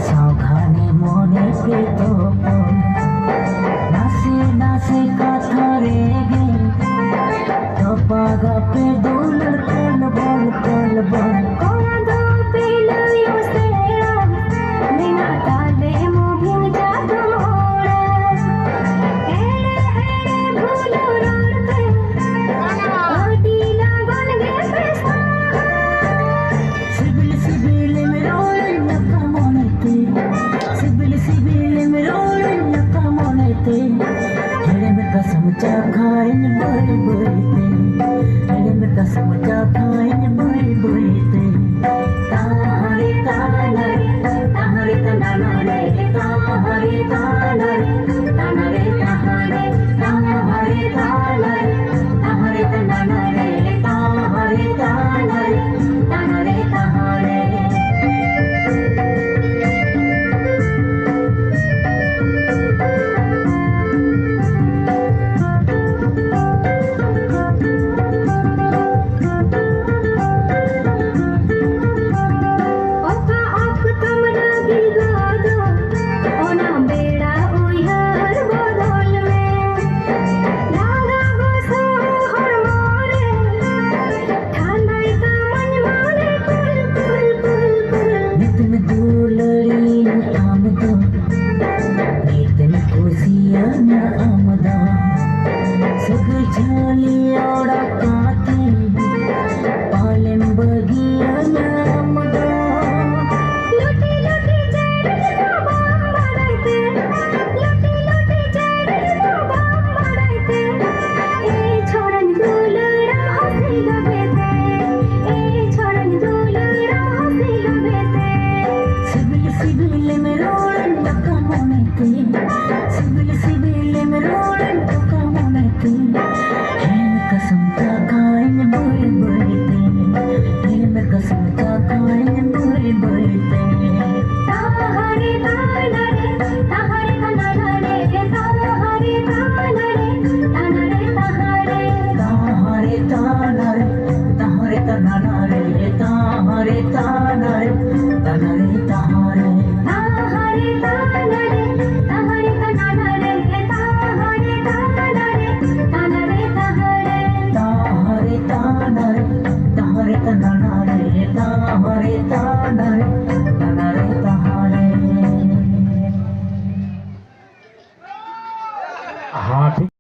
সাবধানে মনে পেতো নাচে নাচে কাথারে গে তপা গাপে দোল কল বল কল বল समझा खाइन बोई बोईते हेरे में का समझा खाइन बोई बोईते ताहरे ताना रे ताहरे ताना रे ताहरे ताना रे ताहरे ताहरे ताहरे ताना रे ताहरे ताना रे ताहरे ताना रे ताहरे ताहरे हाँ ठीक।